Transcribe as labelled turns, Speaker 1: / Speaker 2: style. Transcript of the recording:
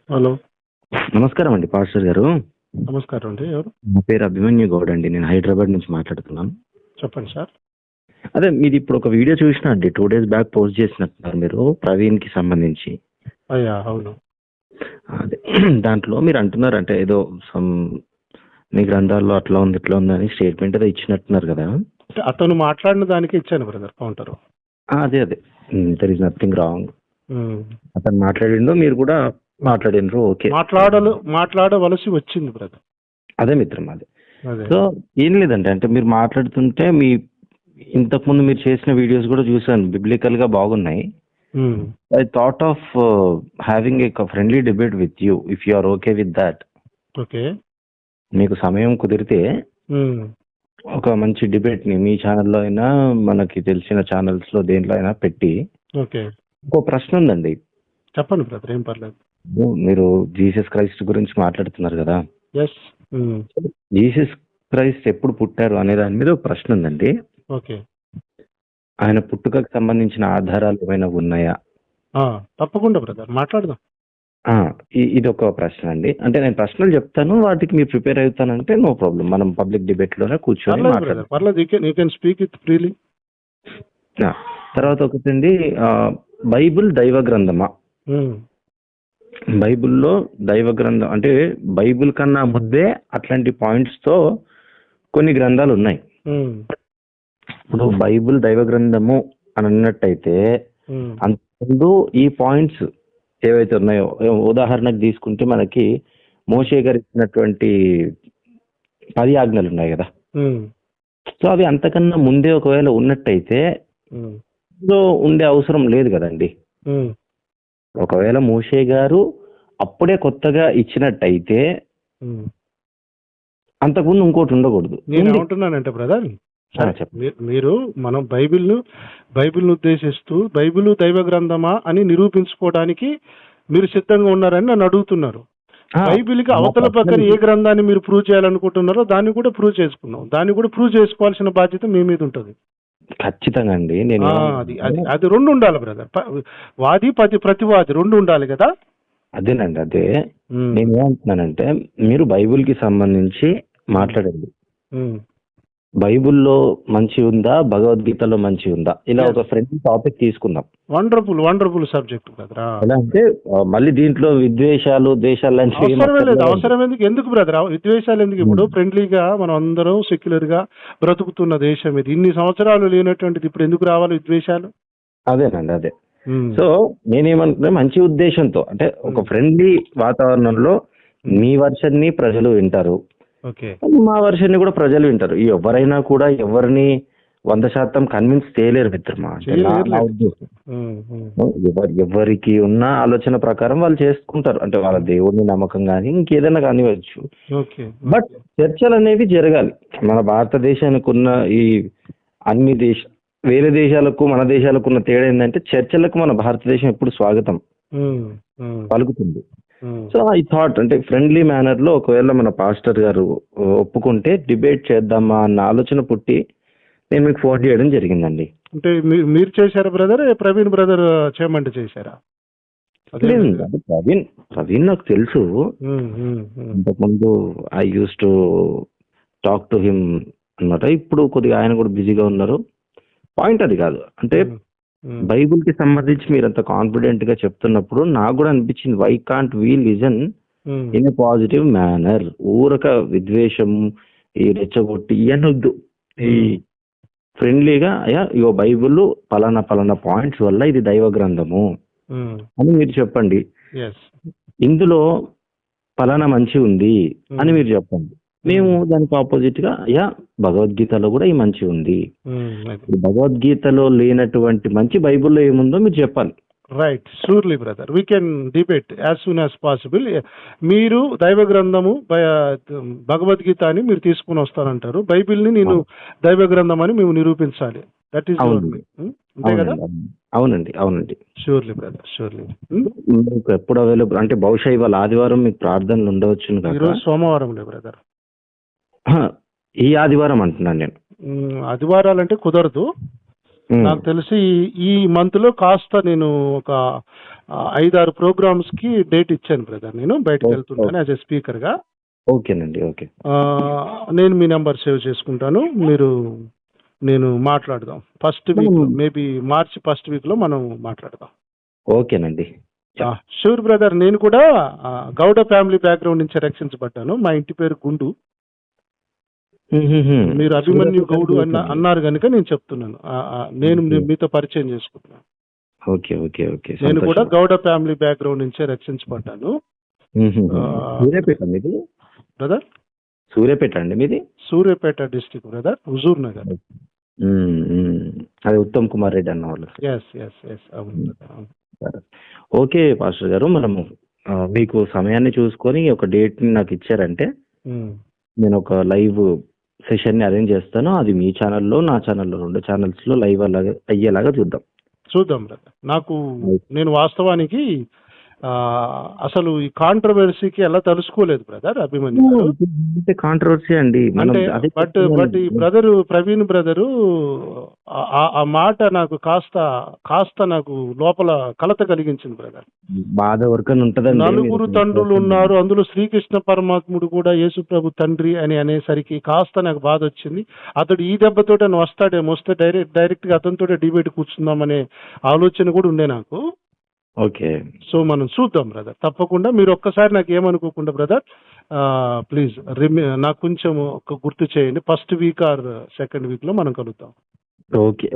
Speaker 1: Hello.
Speaker 2: నమస్కారం అండి pastor గారు.
Speaker 1: నమస్కారం అండి. ఎవరు?
Speaker 2: నా పేరు అభిమన్యు గౌడ్ అండి. నేను హైదరాబాద్ నుంచి మాట్లాడుతున్నాను.
Speaker 1: చెప్పండి సార్.
Speaker 2: అదే మీది ఇప్పుడు ఒక వీడియో చూసిన అండి, 2 days బ్యాక్ పోస్ట్ చేసినట్టున్నారు మీరు, ప్రవీణ్ కి సంబంధించి.
Speaker 1: అయ్యా అవును.
Speaker 2: అదే దాంట్లో మీరు అంటున్నారు అంటే ఏదో సమ్ మీ గ్రంథాల్లో అట్లా ఉంది ఇట్లా ఉంది అని స్టేట్మెంట్ ఏదో ఇచ్చినట్టున్నారు కదా.
Speaker 1: అంటే అతను మాట్లాడిన దానికి ఇచ్చాను బ్రదర్ కౌంటర్.
Speaker 2: అదే అదే, దర్ ఇస్ నథింగ్ రాంగ్. అతను మాట్లాడిండో మీరు కూడా మాట్లాడినరు, ఓకే.
Speaker 1: మాట్లాడవలసి వచ్చింది బ్రదర్.
Speaker 2: అదే మిత్రం, అదే.
Speaker 1: అదే.
Speaker 2: సో ఏం లేదండి, అంటే మీరు మాట్లాడుతుంటే మీ ఇంతకుముందు మీరు చేసిన వీడియోస్ కూడా చూసాను, బిబ్లికల్ గా బాగున్నాయి. I thought of having a friendly debate with you, if you are okay with that.
Speaker 1: Okay.
Speaker 2: మీకు సమయం కుదిరితే ఒక మంచి డిబేట్ ని మీ ఛానల్లో అయినా మనకి తెలిసిన ఛానల్స్ లో దేంట్లో అయినా పెట్టి.
Speaker 1: ఓకే.
Speaker 2: ఒక ప్రశ్న ఉందండి.
Speaker 1: చెప్పండి బ్రదర్, ఏం పర్లేదు.
Speaker 2: మీరు జీసస్ క్రైస్ట్ గురించి మాట్లాడుతున్నారు కదా.
Speaker 1: ఎస్.
Speaker 2: జీసస్ క్రైస్ట్ ఎప్పుడు పుట్టారు అనే దాని మీద ఒక ప్రశ్న ఉందండి.
Speaker 1: ఓకే.
Speaker 2: ఆయన పుట్టుకకు సంబంధించిన ఆధారాలు ఏమైనా ఉన్నాయా?
Speaker 1: తప్పకుండా బ్రదర్, మాట్లాడదాం.
Speaker 2: ఇది ఒక ప్రశ్న అండి. అంటే నేను ప్రశ్నలు చెప్తాను, వాటికి మీరు ప్రిపేర్ అవుతానంటే నో ప్రాబ్లం, మనం పబ్లిక్ డిబేట్ లోనే కూర్చొని మాట్లాడదాం.
Speaker 1: Speak it freely.
Speaker 2: తర్వాత ఒకటండి, బైబిల్ దైవ గ్రంథమా? బైబిల్లో దైవ గ్రంథం అంటే బైబిల్ కన్నా ముందే అట్లాంటి పాయింట్స్ తో కొన్ని గ్రంథాలు ఉన్నాయి. ఇప్పుడు బైబిల్ దైవ గ్రంథము అని అన్నట్టయితే అంతకుముందు ఈ పాయింట్స్ ఏవైతే ఉన్నాయో, ఉదాహరణకు తీసుకుంటే మనకి మోషే గారు ఇచ్చినటువంటి 10 ఆజ్ఞలు ఉన్నాయి కదా. సో అవి అంతకన్నా ముందే ఒకవేళ ఉన్నట్టయితే ఉండే అవసరం లేదు కదండి. ఒకవేళ మోషే గారు అప్పుడే కొత్తగా ఇచ్చినట్టయితే అంతకుముందు ఇంకోటి ఉండకూడదు.
Speaker 1: నేను ఏమంటున్నానంటే బ్రదర్, మీరు మనం బైబిల్ను ఉద్దేశిస్తూ బైబిల్ దైవ గ్రంథమా అని నిరూపించుకోవడానికి మీరు సిద్ధంగా ఉన్నారని నన్ను అడుగుతున్నారు. బైబిల్కి అవతల పక్కన ఏ గ్రంథాన్ని మీరు ప్రూవ్ చేయాలనుకుంటున్నారో దాన్ని కూడా ప్రూవ్ చేసుకున్నాం. దాన్ని కూడా ప్రూవ్ చేసుకోవాల్సిన బాధ్యత మీ మీద ఉంటుంది.
Speaker 2: ఖచ్చితంగా అండి.
Speaker 1: అది రెండు ఉండాలి బ్రదర్. వాది ప్రతివాది రెండు ఉండాలి కదా.
Speaker 2: అదేనండి, అదే నేను ఏమంటున్నానంటే, మీరు బైబిల్ కి సంబంధించి మాట్లాడండి. బైబిల్లో మంచి ఉందా, భగవద్గీతలో మంచి ఉందా, ఇలా ఒక ఫ్రెండ్ టాపిక్ తీసుకుందాం.
Speaker 1: Wonderful subject brother.
Speaker 2: ఎలా అంటే మళ్ళీ దీంట్లో విద్వేషాలు, ద్వేషాలు
Speaker 1: అవసరం ఎందుకు బ్రదర్? విద్వేషాలు ఎందుకు? ఇప్పుడు ఫ్రెండ్లీగా మనం అందరం సెక్యులర్ గా బ్రతుకుతున్న దేశం ఇది. ఇన్ని సంవత్సరాలు లేనటువంటిది ఇప్పుడు ఎందుకు రావాలి విద్వేషాలు?
Speaker 2: అదేనండి, అదే. సో నేనేమంటున్నా, మంచి ఉద్దేశంతో అంటే ఒక ఫ్రెండ్లీ వాతావరణంలో మీ వర్షన్ ని ప్రజలు వింటారు, మా వర్షన్ ని కూడా ప్రజలు వింటారు. ఎవరైనా కూడా ఎవరిని 100% కన్విన్స్ చేయలేరు మిత్రమా. ఎవరికి ఉన్న ఆలోచన ప్రకారం వాళ్ళు చేసుకుంటారు, అంటే వాళ్ళ దేవుడిని నమ్మకం కానీ ఇంకేదైనా కానివచ్చు. బట్ చర్చలు అనేవి జరగాలి. మన భారతదేశానికి ఉన్న ఈ అన్ని వేరే దేశాలకు మన దేశాలకు ఉన్న తేడా ఏంటంటే, చర్చలకు మన భారతదేశం ఎప్పుడు స్వాగతం పలుకుతుంది. సో ఐ థాట్ అంటే ఫ్రెండ్లీ మేనర్ లో ఒకవేళ మన పాస్టర్ గారు ఒప్పుకుంటే డిబేట్ చేద్దామా అన్న ఆలోచన పుట్టి నేను మీకు ఫోన్ చేయడం జరిగిందండి.
Speaker 1: అంటే మీరు చేశారా బ్రదర్? ప్రవీణ్ బ్రదర్ చేయమంటే చేశారా?
Speaker 2: ప్రవీణ్ నాకు తెలుసు. ఇంతకుముందు I use to talk to him అన్నమాట. ఇప్పుడు కొద్దిగా ఆయన కూడా బిజీగా ఉన్నారు. పాయింట్ అది కాదు. అంటే బైబుల్ కి సంబంధించి మీరు అంత కాన్ఫిడెంట్ గా చెప్తున్నప్పుడు నాకు కూడా అనిపించింది, why can't we listen in a positive manner. ఊరక విద్వేషం, ఈ రెచ్చగొట్టి ఇవన్నొద్దు. ఈ ఫ్రెండ్లీగా ఇగో బైబుల్ పలానా పాయింట్స్ వల్ల ఇది దైవ గ్రంథము అని మీరు చెప్పండి, ఇందులో పలానా మంచి ఉంది అని మీరు చెప్పండి. మేము దానికి ఆపోజిట్ గా భగవద్గీతలో కూడా ఈ మంచి ఉంది, భగవద్గీతలో లేనటువంటి మంచి బైబుల్లో ఏముందో మీరు చెప్పాలి.
Speaker 1: Right, surely brother, we can debate as soon as possible. మీరు దైవ గ్రంథము భగవద్గీత అని మీరు తీసుకుని వస్తారంటారు, బైబిల్ని నేను దైవ గ్రంథం అని మేము నిరూపించాలి. దట్ ఈస్ అంతే కదా?
Speaker 2: అవునండి.
Speaker 1: Surely brother, surely.
Speaker 2: మీకు ఎప్పుడు అవైలబుల్ అంటే బహుశా ఇవాళ ఆదివారం మీకు ప్రార్థనలు ఉండవచ్చు.
Speaker 1: ఈరోజు సోమవారం బ్రదర్.
Speaker 2: ఈ ఆదివారం అంటున్నాను నేను.
Speaker 1: ఆదివారాలంటే కుదరదు. నాకు తెలిసి ఈ మంత్ లో కాస్త నేను ఒక 5-6 ప్రోగ్రామ్స్ కి డేట్ ఇచ్చాను బ్రదర్. నేను బయటకు వెళ్తుంటాను యాజ్ ఎ స్పీకర్ గా.
Speaker 2: ఓకేనండి. ఓకే.
Speaker 1: నేను మీ నెంబర్ సేవ్ చేసుకుంటాను. నేను మాట్లాడదాం ఫస్ట్ వీక్ లో, మేబీ మార్చి ఫస్ట్ వీక్ లో మనం మాట్లాడదాం.
Speaker 2: ఓకేనండి.
Speaker 1: Sure brother. నేను కూడా గౌడ ఫ్యామిలీ బ్యాక్గ్రౌండ్ నుంచి రక్షించబడ్డాను. మా ఇంటి పేరు గుండు. మీరు అభిమన్యు గౌడు అన్నారు కనుక నేను చెప్తున్నాను. నేను మీతో పరిచయం చేసుకుంటున్నాను.
Speaker 2: Okay okay okay.
Speaker 1: నేను కూడా గౌడ ఫ్యామిలీ బ్యాక్గ్రౌండ్ నుంచే రక్షించబడ్డాను.
Speaker 2: సూర్యాపేట మీది
Speaker 1: బ్రదర్?
Speaker 2: సూర్యాపేట అండి మీది?
Speaker 1: Suryapet district brother, Huzur Nagar.
Speaker 2: అది ఉత్తమ్ కుమార్ రెడ్డి అన్న వాళ్ళు. ఓకే పాస్టర్ గారు, మనము మీకు సమయాన్ని చూసుకొని ఒక డేట్ ని నాకు ఇచ్చారంటే నేను ఒక లైవ్ సెషన్ ని అరేంజ్ చేస్తాను. అది మీ ఛానల్లో, నా ఛానల్లో, 2 ఛానల్స్ లో లైవ్ అయ్యేలాగా చూద్దాం
Speaker 1: బ్రదర్. నేను వాస్తవానికి అసలు ఈ కాంట్రవర్సీకి ఎలా తెలుసుకోలేదు బ్రదర్ అభిమన్యు.
Speaker 2: కాంట్రవర్సీ అండి
Speaker 1: బట్ ఈ బ్రదరు ప్రవీణ్ బ్రదరు ఆ మాట నాకు కాస్త నాకు లోపల కలత కలిగించింది బ్రదర్.
Speaker 2: బాధ వరకు ఉంటది.
Speaker 1: 4 తండ్రులు ఉన్నారు, అందులో శ్రీకృష్ణ పరమాత్ముడు కూడా యేసు ప్రభు తండ్రి అని అనేసరికి కాస్త నాకు బాధ వచ్చింది. అతడు ఈ దెబ్బతో వస్తే డైరెక్ట్ గా అతనితో డిబేట్ కూర్చుందామనే ఆలోచన కూడా ఉండే నాకు.
Speaker 2: ఓకే.
Speaker 1: సో మనం చూద్దాం బ్రదర్. తప్పకుండా మీరు ఒక్కసారి నాకు ఏమనుకోకుండా బ్రదర్, ప్లీజ్ నాకు కొంచెం గుర్తు చేయండి. First week or second week లో మనం కలుద్దాం.
Speaker 2: ఓకే.